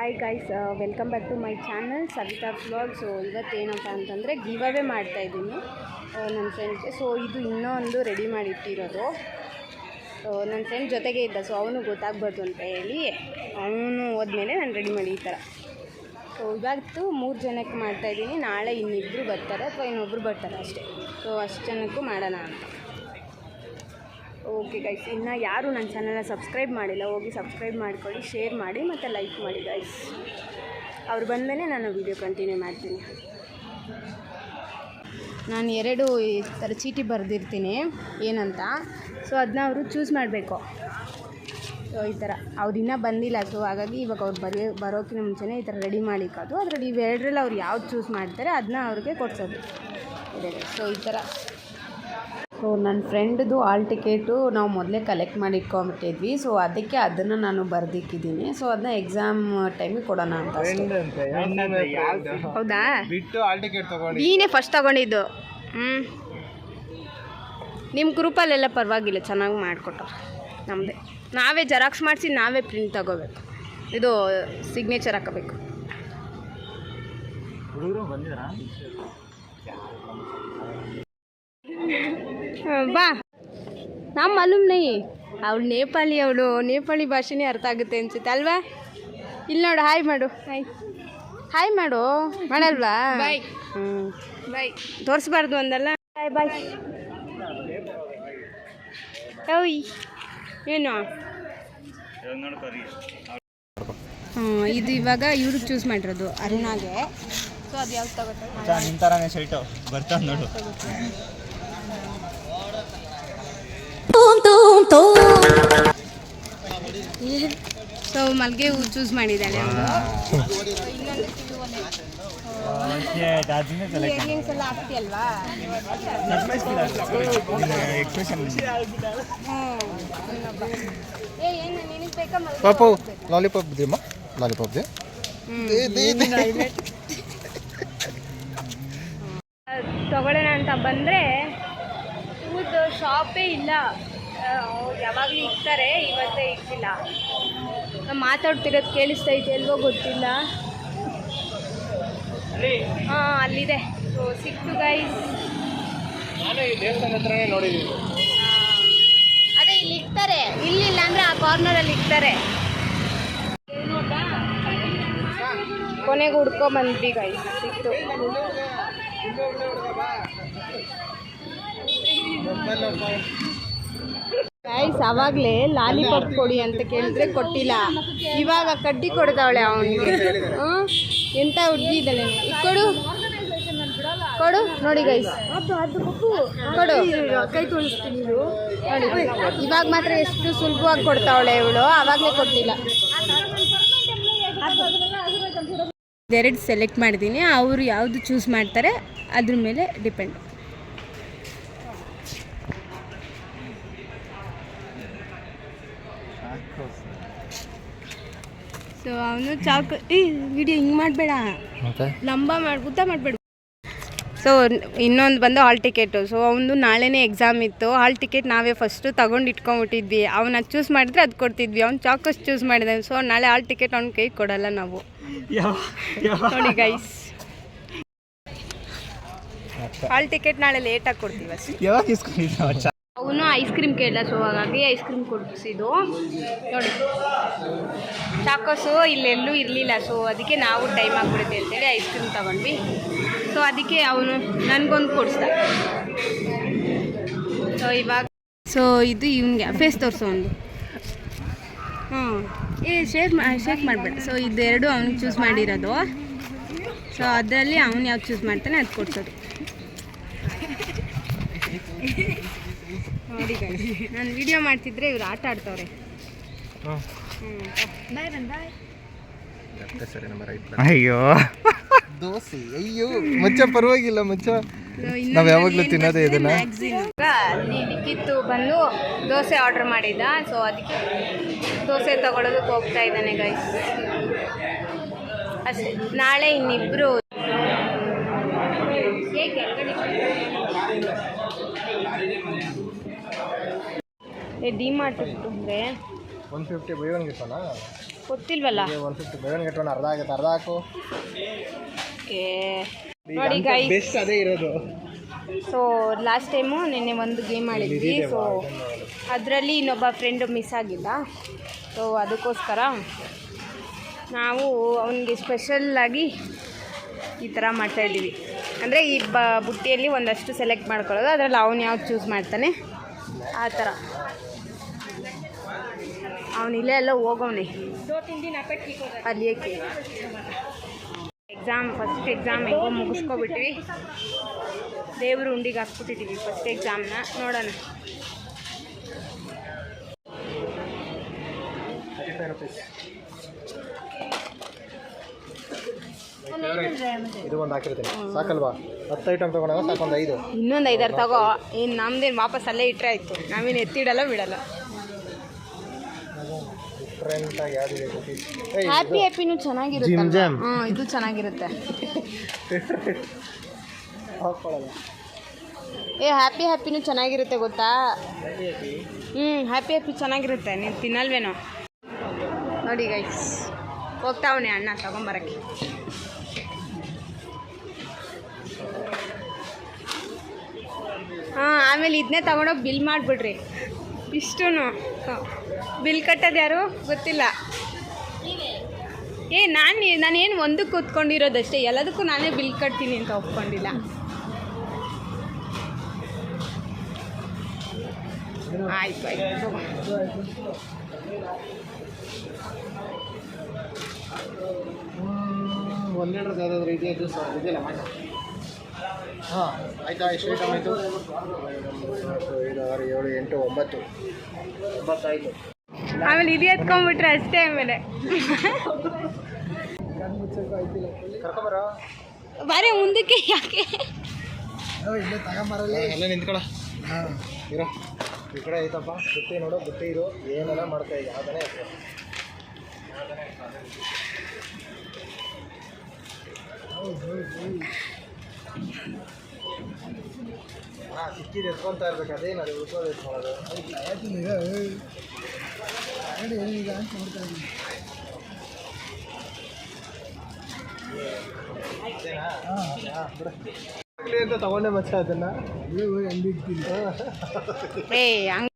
Hi guys, welcome back to my channel Savitha vlog. So ಇವತ್ತೇನಪ್ಪ ಅಂತಂದರೆ give ಅವೇ ಮಾಡ್ತಾಯಿದ್ದೀನಿ ನನ್ನ ಫ್ರೆಂಡ್ಗೆ. ಸೊ ಇದು ಇನ್ನೊಂದು ರೆಡಿ ಮಾಡಿಟ್ಟಿರೋದು. ನನ್ನ ಫ್ರೆಂಡ್ ಜೊತೆಗೆ ಇದ್ದ, ಸೊ ಅವನು ಗೊತ್ತಾಗ್ಬಾರ್ದು ಅಂತ ಹೇಳಿ ಅವನು ಹೋದ್ಮೇಲೆ ನಾನು ರೆಡಿ ಮಾಡಿ ಈ ಥರ. ಸೊ ಇವತ್ತು 3 ಜನಕ್ಕೆ ಮಾಡ್ತಾಯಿದ್ದೀನಿ. ನಾಳೆ ಇನ್ನಿಬ್ಬರು ಬರ್ತಾರೆ ಅಥವಾ ಇನ್ನೊಬ್ಬರು ಬರ್ತಾರೆ ಅಷ್ಟೇ. ಸೊ ಅಷ್ಟು ಜನಕ್ಕೂ ಮಾಡೋಣ ಅಂತ. ಓಕೆ ಗೈಸ್, ಇನ್ನು ಯಾರು ನನ್ನ ಚಾನಲ್ನ ಸಬ್ಸ್ಕ್ರೈಬ್ ಮಾಡಿಲ್ಲ ಹೋಗಿ ಸಬ್ಸ್ಕ್ರೈಬ್ ಮಾಡ್ಕೊಳ್ಳಿ, ಶೇರ್ ಮಾಡಿ ಮತ್ತು ಲೈಕ್ ಮಾಡಿ ಗೈಸ್. ಅವ್ರು ಬಂದಮೇಲೆ ನಾನು ವೀಡಿಯೋ ಕಂಟಿನ್ಯೂ ಮಾಡ್ತೀನಿ. ನಾನು 2 ಈ ಥರ ಚೀಟಿ ಬರೆದಿರ್ತೀನಿ ಏನಂತ. ಸೊ ಅದನ್ನ ಅವರು ಚೂಸ್ ಮಾಡಬೇಕು. ಸೊ ಈ ಥರ ಅವ್ರು ಇನ್ನೂ ಬಂದಿಲ್ಲ. ಸೊ ಹಾಗಾಗಿ ಇವಾಗ ಅವ್ರು ಬರೋಕ್ಕಿಂತ ಮುಂಚೆನೇ ಈ ಥರ ರೆಡಿ ಮಾಡಿಕ್ಕೋದು. ಅದರಲ್ಲಿ ಇವೆರಡರಲ್ಲಿ ಅವ್ರು ಯಾವ್ದು ಚೂಸ್ ಮಾಡ್ತಾರೆ ಅದನ್ನ ಅವ್ರಿಗೆ ಕೊಡಿಸೋದು ಇದೆ. ಸೊ ಈ ಥರ. ಸೊ ನನ್ನ ಫ್ರೆಂಡ್ದು ಹಾಲ್ ಟಿಕೆಟು ನಾವು ಮೊದಲೇ ಕಲೆಕ್ಟ್ ಮಾಡಿ ಇಟ್ಕೊಂಬಿಟ್ಟಿದ್ವಿ. ಸೊ ಅದಕ್ಕೆ ಅದನ್ನು ನಾನು ಬರೆದಿಕ್ಕಿದ್ದೀನಿ. ಸೊ ಅದನ್ನ ಎಕ್ಸಾಮ್ ಟೈಮಿಗೆ ಕೊಡೋಣ ಅಂತ. ಹೌದಾ, ನೀನೇ ಫಸ್ಟ್ ತೊಗೊಂಡಿದ್ದು. ನಿಮ್ಮ ಗ್ರೂಪಲ್ಲೆಲ್ಲ ಪರವಾಗಿಲ್ಲ, ಚೆನ್ನಾಗಿ ಮಾಡಿಕೊಟ್ರು. ನಮ್ಮದೇ ನಾವೇ ಜೆರಾಕ್ಸ್ ಮಾಡಿಸಿ ನಾವೇ ಪ್ರಿಂಟ್ ತಗೋಬೇಕು. ಇದು ಸಿಗ್ನೇಚರ್ ಹಾಕೋಬೇಕು. ಬಾ, ನಮ್ಮ ಮಾಲೂಮ್ ನೈ, ಅವಳು ನೇಪಾಳಿ, ಅವಳು ನೇಪಾಳಿ ಭಾಷೆನೇ ಅರ್ಥ ಆಗುತ್ತೆ ಅನ್ಸುತ್ತೆ ಅಲ್ವಾ? ಇಲ್ಲಿ ನೋಡು, ಹಾಯ್ ಮಾಡು. ಹಾಯ್ ಮಾಡು, ಮಾಡಲ್ವಾ? ಬಾಯ್. ಬಾಯ್ ತೋರಿಸ್ಬಾರ್ದು ಅಂದಲ್ಲ. ಬಾಯ್ ಬಾಯ್. ಓಯ್ ಏನು ಇದು ಇವಾಗ ಇವ್ರಿಗೆ ಚೂಸ್ ಮಾಡಿರೋದು ಅರುಣಾಗೆ. ಸೊ ಅದು ಯಾವ್ದು ತಗೋತಾರೆ? ನಿಮ್ಮ ಥರನೇ ಶರ್ಟು ಬರ್ತಾ ನೋಡು. ಸೊ ಮಲ್ಲಿಗೆ ಹೂ ಚೂಸ್ ಮಾಡಿದ್ದಾಳೆ ಅವಳು. ಇಯರಿಂಗ್ಸ್ ಎಲ್ಲ ಹಾಕ್ತಿಯಲ್ವಾ? ಏನು ನಿನಗೆ ಬೇಕಾ? ಪಾಪು ಲಾಲಿಪಾಪ್ ಇದೆಯಮ್ಮ, ಲಾಲಿಪಾಪ್ ಇದೆ. ತಗೊಳ್ಳೋಣ ಅಂತ ಬಂದರೆ ಹೂದು ಶಾಪೇ ಇಲ್ಲ. ಯಾವಾಗಲೂ ಇರ್ತಾರೆ, ಇವತ್ತೇ ಇಕ್ಕಿಲ್ಲ. ನಾವು ಮಾತಾಡ್ತಿರೋದು ಕೇಳಿಸ್ತೈತೆ ಎಲ್ವೋ ಗೊತ್ತಿಲ್ಲ. ಹಾಂ ಅಲ್ಲಿದೆ. ಸೊ ಸಿಕ್ತು ಗೈಸ್. ಅದೇ ಇಲ್ಲಿ ಇರ್ತಾರೆ, ಇಲ್ಲಿಲ್ಲ ಅಂದರೆ ಆ ಕಾರ್ನರಲ್ಲಿ ಇರ್ತಾರೆ. ಕೊನೆಗೆ ಹುಡ್ಕೊಂಬಂದ್ವಿ ಗೈಸ್, ಸಿಕ್ತು. ಗೈಸ್ ಆವಾಗಲೇ ಲಾಲಿಪಾಪ್ ಕೊಡಿ ಅಂತ ಕೇಳಿದ್ರೆ ಕೊಟ್ಟಿಲ್ಲ. ಇವಾಗ ಕಡ್ಡಿ ಕೊಡ್ತಾವಳೆ ಅವನಿಗೆ. ಎಂಥ ಹುಡುಗಿ ಇದ್ದಾಳೆ. ಕೊಡು ಕೊಡು ನೋಡಿ ಗೈಸ್, ಕೊಡು, ಕೈ ತೋರಿಸ್ತೀನಿ ನೋಡಿ. ಇವಾಗ ಮಾತ್ರ ಎಷ್ಟು ಸುಲಭವಾಗಿ ಕೊಡ್ತಾವಳೆ ಇವಳು, ಆವಾಗಲೇ ಕೊಟ್ಟಿಲ್ಲ. 2 ಸೆಲೆಕ್ಟ್ ಮಾಡಿದ್ದೀನಿ. ಅವರು ಯಾವುದು ಚೂಸ್ ಮಾಡ್ತಾರೆ ಅದ್ರ ಮೇಲೆ ಡಿಪೆಂಡ್. ಸೊ ಅವನು ಚಾಕು ವಿಡಿಯೋ ಹಿಂಗೆ ಮಾಡಬೇಡ, ಲಂಬ ಉದ್ದ ಮಾಡಬೇಡ. ಸೊ ಇನ್ನೊಂದು ಬಂದು ಹಾಲ್ ಟಿಕೆಟು. ಸೊ ಅವನು ನಾಳೆನೇ ಎಕ್ಸಾಮ್ ಇತ್ತು. ಹಾಲ್ ಟಿಕೆಟ್ ನಾವೇ ಫಸ್ಟು ತಗೊಂಡು ಇಟ್ಕೊಂಡ್ಬಿಟ್ಟಿದ್ವಿ. ಅವನ್ನ ಚೂಸ್ ಮಾಡಿದ್ರೆ ಅದು ಕೊಡ್ತಿದ್ವಿ. ಅವ್ನು ಚಾಕೋಸ್ ಚೂಸ್ ಮಾಡಿದೆ. ಸೊ ನಾಳೆ ಹಾಲ್ ಟಿಕೆಟ್ ಅವ್ನ ಕೈ ಕೊಡಲ್ಲ ನಾವು. ನೋಡಿ ಗೈಸ್, ಹಾಲ್ ಟಿಕೆಟ್ ನಾಳೆ ಲೇಟಾಗಿ ಕೊಡ್ತೀವಿ ಅಷ್ಟೇ. ಅವನು ಐಸ್ ಕ್ರೀಮ್ ಕೇಳ. ಸೊ ಹಾಗಾಗಿ ಐಸ್ ಕ್ರೀಮ್ ಕೊಡಿಸಿದ್ದು ನೋಡಿ. ಚಾಕೋಸು ಇಲ್ಲೆಲ್ಲೂ ಇರಲಿಲ್ಲ. ಸೊ ಅದಕ್ಕೆ ನಾವು ಟೈಮ್ ಆಗಿಬಿಡುತ್ತೆ ಅಂತೇಳಿ ಐಸ್ ಕ್ರೀಮ್ ತಗೊಂಡ್ವಿ. ಸೊ ಅದಕ್ಕೆ ಅವನು ನನಗೊಂದು ಕೊಡಿಸ್ದ. ಸೊ ಇವಾಗ ಇದು ಇವನಿಗೆ ಫೇಸ್ ತೋರಿಸೋ ಒಂದು. ಶೇಕ್ ಮಾಡಬೇಡ. ಸೊ ಇದೆರಡು ಅವ್ನಿಗೆ ಚೂಸ್ ಮಾಡಿರೋದು. ಸೊ ಅದರಲ್ಲಿ ಅವನು ಯಾವ್ದು ಚೂಸ್ ಮಾಡ್ತಾನೆ ಅದು ಕೊಡ್ಸೋದು. ನೋಡಿ ಗೈಸ್, ನಾನು ವಿಡಿಯೋ ಮಾಡ್ತಿದ್ರೆ ಇವ್ರು ಆಟ ಆಡ್ತವ್ರೆ. ಅಯ್ಯೋ ದೋಸೆ, ಅಯ್ಯೋ ಮಚ್ಚ ಪರವಾಗಿಲ್ಲ ಮಚ್ಚ, ನಾವು ಯಾವಾಗಲೂ ತಿನ್ನೋದೇ ಇದನ್ನ. ಅಲ್ಲಿ ಲಿಕ್ಕಿತ್ತು ಬಂದು ದೋಸೆ ಆರ್ಡರ್ ಮಾಡಿದ್ದ. ಸೊ ಅದಕ್ಕೆ ದೋಸೆ ತಗೊಳ್ಳೋದಕ್ಕೆ ಹೋಗ್ತಾ ಇದ್ದಾನೆ ಗೈಸ್ ಅಷ್ಟೇ. ನಾಳೆ ಇನ್ನಿಬ್ಬರು ಡಿ ಮಾರ್ಟ್ ಅಂದರೆ 150 ಬೈ 1 ಗಿಫ್ಟನಾ? ಗೊತ್ತಿಲ್ವಲ್ಲ. 150 ಬೇಗನೆ ಅರ್ಧ ಆಗುತ್ತೆ, ಅರ್ಧ ಹಾಕು. ಏ ನೋಡಿ ಗೈಸ್, ಬೆಸ್ಟ್ ಅದೇ ಇರೋದು. ಸೊ ಲಾಸ್ಟ್ ಟೈಮು ನಿನ್ನೆ ಒಂದು ಗೇಮ್ ಆಡಿದ್ವಿ. ಸೊ ಅದರಲ್ಲಿ ಇನ್ನೊಬ್ಬ ಫ್ರೆಂಡು ಮಿಸ್ ಆಗಿಲ್ಲ. ಸೊ ಅದಕ್ಕೋಸ್ಕರ ನಾವು ಅವನಿಗೆ ಸ್ಪೆಷಲ್ಲಾಗಿ ಈ ಥರ ಮಾಡ್ತಾಯಿದ್ದೀವಿ. ಅಂದರೆ ಈ ಬುಟ್ಟಿಯಲ್ಲಿ ಒಂದಷ್ಟು ಸೆಲೆಕ್ಟ್ ಮಾಡ್ಕೊಳ್ಳೋದು, ಅದರಲ್ಲಿ ಅವನು ಯಾವ್ದು ಚೂಸ್ ಮಾಡ್ತಾನೆ ಆ ಥರ. ಅವನಿಲ್ಲೇ ಎಲ್ಲ ಹೋಗೋನೆ ಕಲಿಯೋಕ್ಕೆ. ಫಸ್ಟ್ ಎಕ್ಸಾಮ್ ಹೆಂಗೋ ಮುಗಿಸ್ಕೊಬಿಟ್ವಿ. ದೇವರು ಉಂಡಿಗೆ ಹಾಕ್ಬಿಟ್ಟಿದ್ದೀವಿ ಫಸ್ಟ್ ಎಕ್ಸಾಮ್ನ. ನೋಡೋಣ. ಇದು ಒಂದು ಹಾಕಿರ್ತೀನಿ, ಸಾಕಲ್ವಾ? 10 ಐಟಮ್ ತೊಗೊಂಡಾಗ ಸಾಕು, ಒಂದು 5. ಇನ್ನೊಂದು 5 ತಗೋ. ಏನು ನಮ್ದೇನು ವಾಪಸ್ ಅಲ್ಲೇ ಇಟ್ಟರೆ ಆಯಿತು, ನಾವೇನು ಎತ್ತಿಡಲ್ಲ ಬಿಡಲ್ಲ. ಡಿಫ್ರೆಂಟಾಗಿ ಯಾವ್ದಿದೆ? ಹ್ಯಾಪಿ ಹ್ಯಾಪಿನೂ ಚೆನ್ನಾಗಿರುತ್ತೆ. ಹಾಂ, ಇದು ಚೆನ್ನಾಗಿರುತ್ತೆ. ಹಾಕೊಳ್ಳಲ್ಲ. ಹ್ಯಾಪಿ ಹ್ಯಾಪಿನೂ ಚೆನ್ನಾಗಿರುತ್ತೆ ಗೊತ್ತಾ? ಹ್ಯಾಪಿ ಹ್ಯಾಪಿ ಚೆನ್ನಾಗಿರುತ್ತೆ. ನೀವು ತಿನ್ನಲ್ವೇನೋ? ನೋಡಿ ಗೈಸ್, ಹೋಗ್ತಾವನೆ ಅಣ್ಣ ತಗೊಂಬರಕ್ಕೆ. ಹಾಂ, ಆಮೇಲೆ ಇದನ್ನೇ ತಗೊಂಡೋಗಿ ಬಿಲ್ ಮಾಡಿಬಿಡ್ರಿ. ಇಷ್ಟೂ ಬಿಲ್ ಕಟ್ಟೋದು ಯಾರು ಗೊತ್ತಿಲ್ಲ. ನಾನೇನು ಒಂದಕ್ಕೆ ಕೂತ್ಕೊಂಡಿರೋದಷ್ಟೇ, ಎಲ್ಲದಕ್ಕೂ ನಾನೇ ಬಿಲ್ ಕಟ್ತೀನಿ ಅಂತ ಒಪ್ಕೊಂಡಿಲ್ಲ. ಆಯ್ತು ಆಯ್ತು. ಒಂದೆರಡು ಯಾವುದಾದ್ರೂ ಇದೆಯದು ಇದೆಯಲ್ಲ ಮಾಡಿ. ಹಾಂ ಆಯಿತಾ? ಎಷ್ಟು ಐಟಮ್ ಆಯಿತು? 5, 6, 7, 8, 9 ಆಯಿತು. ಆಮೇಲೆ ಇದು ಎತ್ಕೊಂಡ್ಬಿಟ್ರೆ ಅಷ್ಟೇ. ಆಮೇಲೆ ಕರ್ಕೊಂಬರ ಬಾರೆ ಮುಂದಕ್ಕೆ. ಯಾಕೆ ಇಲ್ಲೇ ತಗೊಂಬರಲ್ಲ, ಎಲ್ಲ ನಿಂತ್ಕೊಳ. ಹಾಂ ಇರೋ ಈ ಕಡೆ ಐತಪ್ಪ. ಬುಟ್ಟಿ ನೋಡೋ, ಬುಟ್ಟಿ ಇರು. ಏನೆಲ್ಲ ಮಾಡ್ತಾ ಇದೆ ಯಾವುದನ್ನೇ ಹಾಂ ಸಿಕ್ಕಿದ್ದು ಎತ್ಕೊತಾ ಇರ್ಬೇಕು. ಅದೇನು ಅದು ಉಳ್ಕೋದು ಎತ್ಕೊಳ್ಳೋದು. ಈಗ ಅಂತ ನೋಡ್ತಾ ಇದ್ದೀನಿ ಅಂತ ತಗೊಂಡೆ ಮಚ್ಚ ಅದನ್ನು.